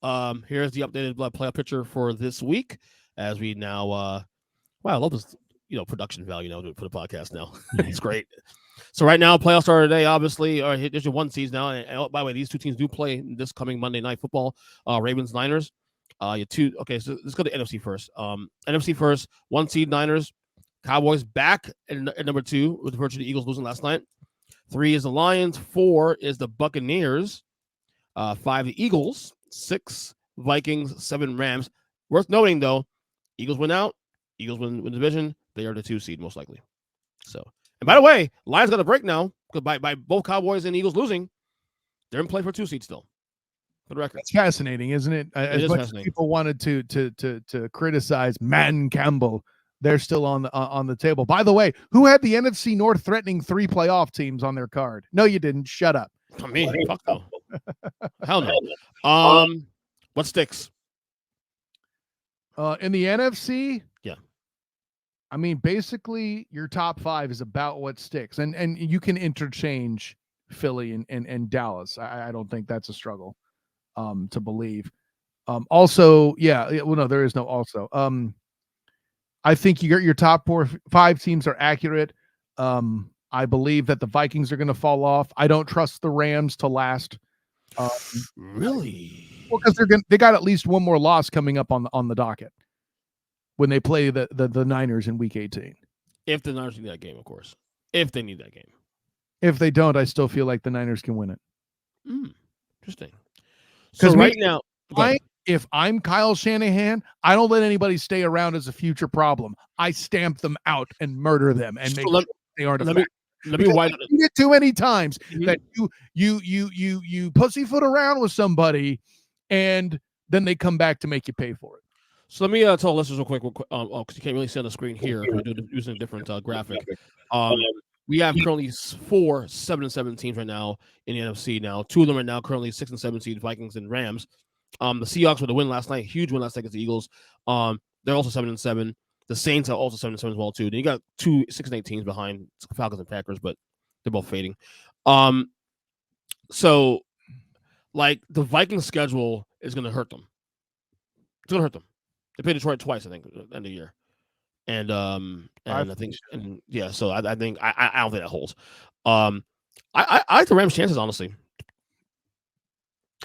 Here's the updated playoff picture for this week as we now, wow, I love this, production value now for the podcast now. It's great. So right now, playoffs are today, obviously. There's your one seeds now. And by the way, these two teams do play this coming Monday Night Football, Ravens, Niners. Okay, so let's go to NFC first. NFC first, one seed Niners. Cowboys back at number 2 with virtually the Eagles losing last night. 3 is the Lions. 4 is the Buccaneers. 5 the Eagles. 6 Vikings. 7 Rams. Worth noting though, Eagles win out. Eagles win the division. They are the 2 seed most likely. So, and by the way, Lions got a break now because by both Cowboys and Eagles losing, they're in play for 2 seeds still. For the record, it's fascinating, isn't it? As much as people wanted to criticize Matt Campbell, they're still on the table. By the way, who had the NFC North threatening 3 playoff teams on their card? No, you didn't. Shut up. I mean, fuck no. Hell no. What sticks? In the NFC? Yeah. I mean, basically, your top 5 is about what sticks. And you can interchange Philly and Dallas. I don't think that's a struggle to believe. Also, yeah, well, no, there is no also. I think your top 5 teams are accurate. I believe that the Vikings are going to fall off. I don't trust the Rams to last. Really? Well, because they got at least one more loss coming up on the docket when they play the Niners in Week 18. If the Niners need that game, of course. If they need that game. If they don't, I still feel like the Niners can win it. Interesting. So right now, if I'm Kyle Shanahan, I don't let anybody stay around as a future problem. I stamp them out and murder them and make sure they aren't a fact. Let me wipe it. It too many times that you pussyfoot around with somebody, and then they come back to make you pay for it. So let me tell listeners real quick, because you can't really see on the screen here. We're using a different graphic. We have currently 4 7-7 teams right now in the NFC. Now 2 of them are now currently 6 and 7 seed, Vikings and Rams. The Seahawks with a win last night, huge win last night against the Eagles. They're also 7-7. The Saints are also 7-7 as well too. Then you got 2 6-8 teams behind Falcons and Packers, but they're both fading. So like the Vikings schedule is going to hurt them. It's going to hurt them. They play Detroit twice, I think, at the end of the year. And I think, so I think I don't think that holds. I like the Rams' chances, honestly.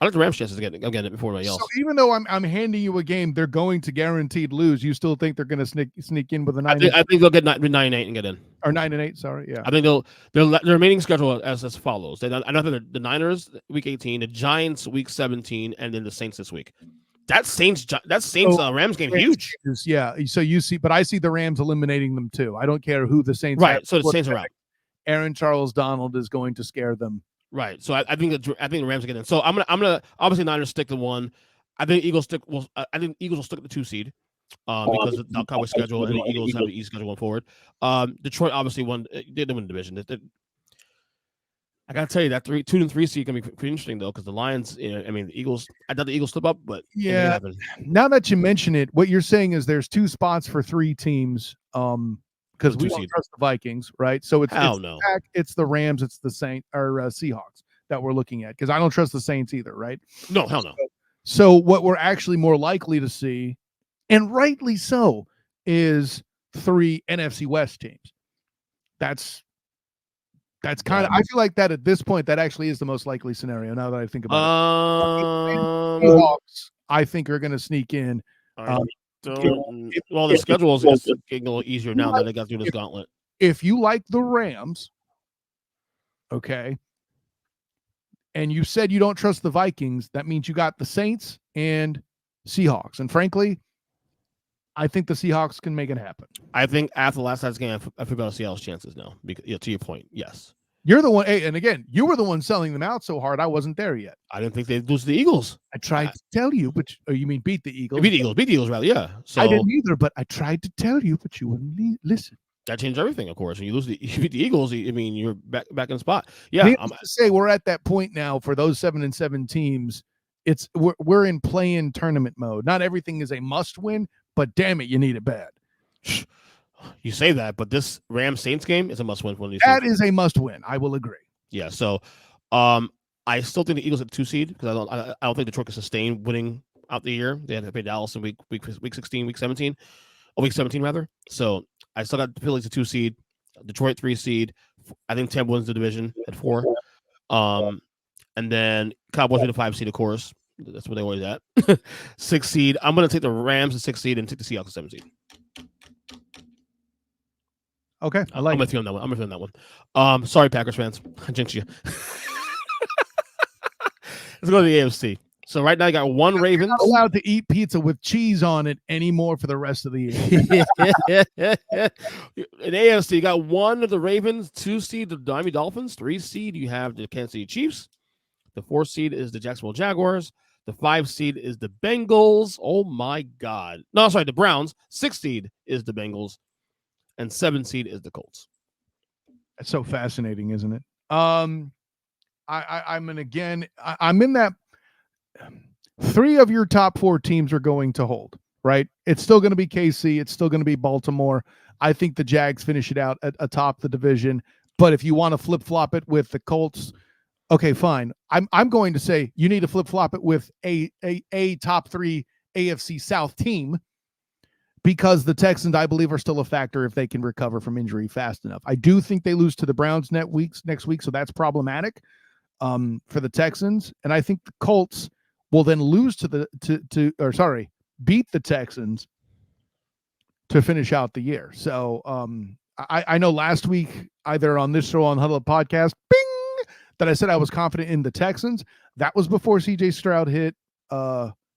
I like the Rams' chances again it before anybody else. So even though I'm handing you a game, they're going to guaranteed lose. You still think they're going to sneak in with a 9? I think they'll get 9-8 and get in. Or 9-8. Sorry, yeah. I think their remaining schedule as follows. I know the Niners Week 18, the Giants Week 17, and then the Saints this week. That Saints Rams game huge. Yeah. So you see, but I see the Rams eliminating them too. I don't care who the Saints. Right. So the Saints are out. Aaron Charles Donald is going to scare them. Right. So I think the Rams are getting in. So I'm gonna obviously Niners stick to 1. I think Eagles will stick at the 2 seed. Because of the Cowboys schedule and the Eagles have the East schedule going forward. Detroit obviously did win the division. I gotta tell you that 2 and 3 seed can be pretty interesting though, because the Lions. The Eagles. I thought the Eagles slip up, but yeah. Now that you mention it, what you're saying is there's 2 spots for 3 teams. Because we don't trust the Vikings, right? So it's the Rams, it's the Saints or Seahawks that we're looking at. Because I don't trust the Saints either, right? No, hell no. So what we're actually more likely to see, and rightly so, is 3 NFC West teams. That's kind of, I feel like that at this point, that actually is the most likely scenario now that I think about it. Seahawks, I think, are going to sneak in. The schedule is getting a little easier now that they got through this gauntlet. If you like the Rams, okay, and you said you don't trust the Vikings, that means you got the Saints and Seahawks. And frankly, I think the Seahawks can make it happen. I think after the last night's game, I feel about Seattle's chances now. To your point, yes. You're the one, and again, you were the one selling them out so hard. I wasn't there yet. I didn't think they'd lose to the Eagles. I tried to tell you, but you mean beat the Eagles? Beat the Eagles, rather, yeah. So I didn't either, but I tried to tell you, but you wouldn't listen. That changed everything, of course. When you beat the Eagles, you're back in the spot. Yeah, I'm to say we're at that point now for those 7-7 teams. We're in play-in tournament mode. Not everything is a must-win, but damn it, you need it bad. You say that, but this Rams Saints game is a must-win for these. That is a must-win. I will agree. Yeah. So, I still think the Eagles at 2 seed because I don't think Detroit can sustain winning out the year. They had to play Dallas in week 16, week 17, or week 17 rather. So I still got the Phillies at 2 seed, Detroit 3 seed. I think Tampa wins the division at 4. And then Cowboys win the 5 seed, of course. That's what they always at. 6 seed. I'm going to take the Rams at 6 seed and take the Seahawks at 7 seed. Okay, I'm with you on that one. I'm with you on that one. Sorry, Packers fans. I jinxed you. Let's go to the AFC. So right now you got one Ravens. You're not allowed to eat pizza with cheese on it anymore for the rest of the year. In AFC, you got one of the Ravens, 2 seed the Miami Dolphins, 3 seed you have the Kansas City Chiefs, the 4 seed is the Jacksonville Jaguars, the 5 seed is the Bengals. Oh my God! No, sorry, the Browns. 6 seed is the Bengals, and 7 seed is the Colts. That's so fascinating, isn't it? I'm in that 3 of your top 4 teams are going to hold, right? It's still going to be KC. It's still going to be Baltimore. I think the Jags finish it out atop the division. But if you want to flip-flop it with the Colts, okay, fine. I'm going to say you need to flip-flop it with a top 3 AFC South team because the Texans, I believe, are still a factor if they can recover from injury fast enough. I do think they lose to the Browns next week, so that's problematic for the Texans. And I think the Colts will then lose beat the Texans to finish out the year. So I know last week, either on this show on Huddle Up Podcast, bing, that I said I was confident in the Texans. That was before CJ Stroud hit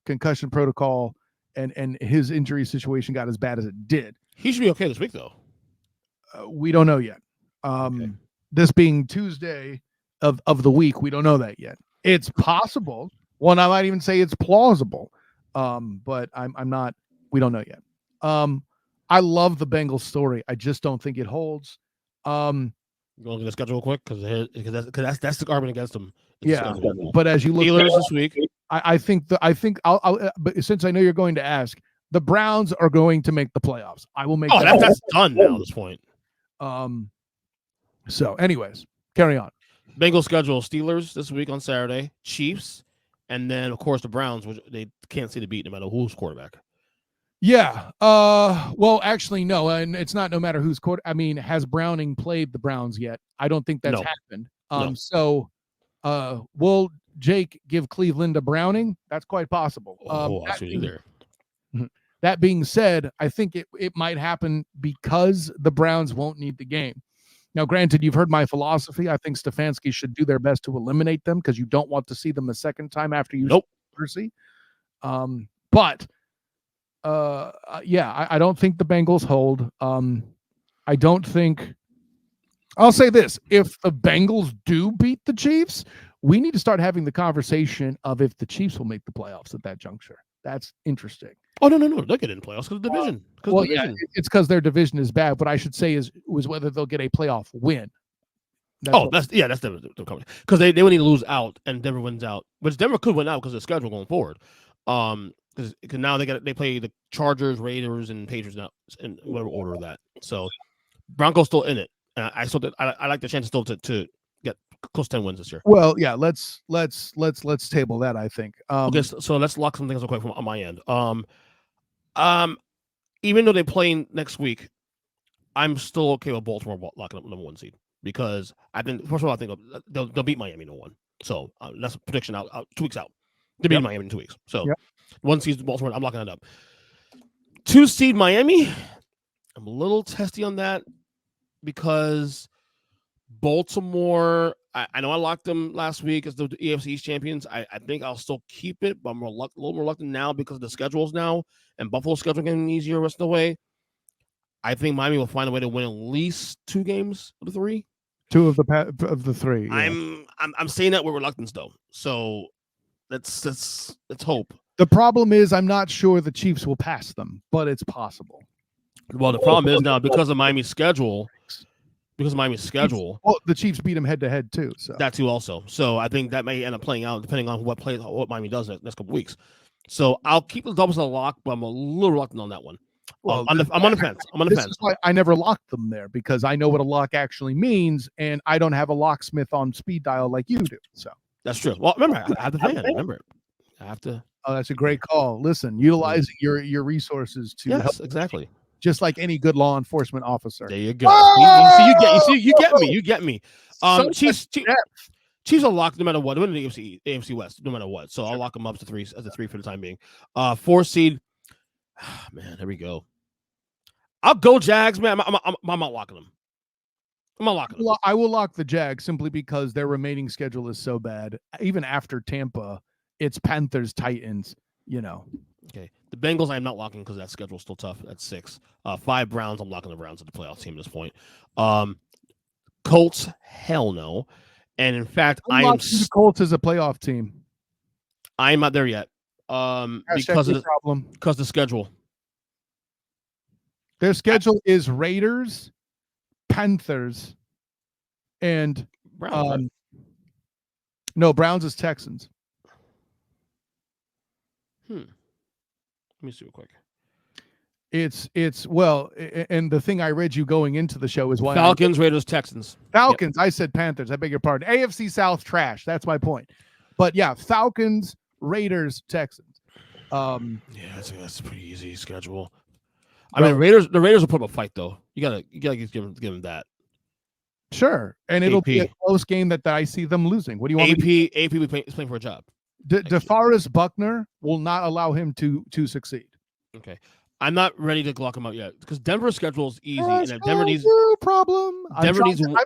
concussion protocol and his injury situation got as bad as it did. He should be okay this week, though. We don't know yet. Okay. This being Tuesday of the week, we don't know that yet. It's possible. One, I might even say it's plausible. But I'm not. We don't know yet. I love the Bengals story. I just don't think it holds. You want to look at the schedule real quick because that's the argument against them. Yeah, but as you look Steelers this week, I think I'll but since I know you're going to ask, the Browns are going to make the playoffs. I will make. That's done now at this point. So, anyways, carry on. Bengals schedule: Steelers this week on Saturday, Chiefs, and then of course the Browns, which they can't see the beat no matter who's quarterback. Yeah. Well, actually, no, and it's not no matter who's quarter. I mean, has Browning played the Browns yet? I don't think that's happened. No. So, will Jake give Cleveland a Browning? That's quite possible. I see you there. That being said, I think it might happen because the Browns won't need the game. Now, granted, you've heard my philosophy. I think Stefanski should do their best to eliminate them because you don't want to see them a second time after you mercy. But I don't think the Bengals hold. I don't think. I'll say this: if the Bengals do beat the Chiefs, we need to start having the conversation of if the Chiefs will make the playoffs at that juncture. That's interesting. Oh no! They'll get in playoffs because of the division. Yeah, it's because their division is bad. What I should say was whether they'll get a playoff win. That's the because they would need to lose out and Denver wins out, which Denver could win out because of the schedule going forward. Because now they play the Chargers, Raiders, and Patriots now in whatever order of that. So Broncos still in it. I like the chance still to get close to 10 wins this year. Well, yeah, let's table that. I think. Okay, so let's lock some things real quick from on my end. Even though they play next week, I'm still okay with Baltimore locking up number 1 seed because I think first of all I think they'll beat Miami in 1. So that's a prediction out 2 weeks out. They beat Miami in 2 weeks. So 1 seed Baltimore, I'm locking it up. 2 seed Miami, I'm a little testy on that because Baltimore, I know I locked them last week as the AFC East champions. I think I'll still keep it, but I'm a little more reluctant now because of the schedules now and Buffalo's schedule getting easier the rest of the way. I think Miami will find a way to win at least 2 games of the 3. 2 of the 3. Yeah. I'm saying that with reluctance though. So let's hope. The problem is I'm not sure the Chiefs will pass them, but it's possible. Well, the problem is now because of Miami's schedule. Well, the Chiefs beat them head-to-head too. So that too also. So I think that may end up playing out depending on what Miami does next couple weeks. So I'll keep the doubles a lock, but I'm a little reluctant on that one. Well, I'm on the fence. This is why I never locked them there because I know what a lock actually means, and I don't have a locksmith on speed dial like you do. So That's true. Well, remember, I have to fan. Remember, I have to. Oh, that's a great call. Listen, utilizing your resources to help, Yes, exactly. just like any good law enforcement officer. There you go. You get me. So Chiefs will lock no matter what. Win the AFC West, no matter what. So I'll lock them up to 3 as a 3 for the time being. 4 seed. Man, there we go. I'll go Jags, man. I'm not locking them. I'm not locking them. I will lock the Jags simply because their remaining schedule is so bad. Even after Tampa, it's Panthers, Titans. Okay. The Bengals I'm not locking because that schedule's still tough. That's 6. 5 Browns. I'm locking the Browns at the playoff team at this point. Colts, hell no. And in fact, the Colts as a playoff team. I'm not there yet. Because of the schedule. Their schedule is Raiders, Panthers, and Browns. No, Browns is Texans. Let me see real quick. It's and the thing I read you going into the show is why Falcons, Raiders, Texans. Falcons. Yep. I said Panthers. I beg your pardon. AFC South trash. That's my point. But yeah, Falcons, Raiders, Texans. Yeah, that's a pretty easy schedule. I mean, the Raiders will put up a fight though. You gotta give them that. Sure, and it'll be a close game that I see them losing. What do you want? AP is playing for a job. DeForest Buckner will not allow him to succeed. Okay, I'm not ready to lock him out yet because Denver's schedule is easy, and Denver needs no problem. I'm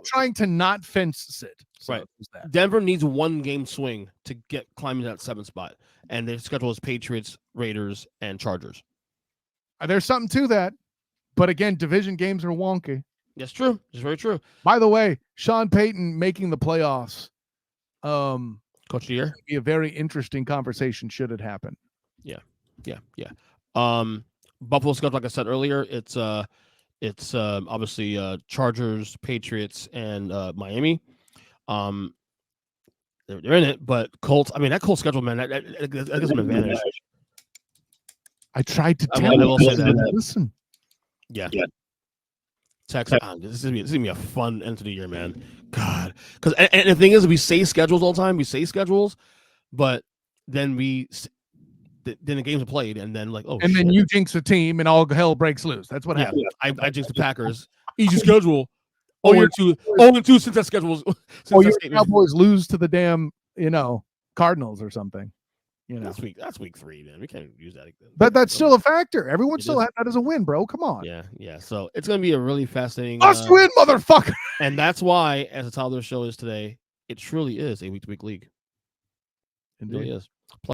trying to not fence sit. So right, Denver needs 1 game swing to climb into that 7th spot, and their schedule is Patriots, Raiders, and Chargers. There's something to that, but again, division games are wonky. That's true. It's very true. By the way, Sean Payton making the playoffs. Coach of the year. Be a very interesting conversation should it happen. Yeah. Buffalo schedule, like I said earlier, it's obviously Chargers, Patriots, and Miami. They're in it, but Colts. I mean, that Colts schedule, man, that gives them an advantage. I tried to tell you. Listen. Yeah. Texas. This is gonna be a fun end to the year, man. God, because and the thing is, we say schedules all the time. We say schedules, but then then the games are played, and then then you jinx a team, and all hell breaks loose. That's what happens. I jinx the Packers. Easy schedule. 0-2 since that schedule. Your Cowboys lose to the damn Cardinals or something. That's week 3, man. We can't use that. But that's still a factor. Everyone still has that as a win, bro. Come on. Yeah. So it's gonna be a really fascinating must-win, motherfucker. And that's why, as the title of the show is today, it truly is a week-to-week league. Indeed. It really is.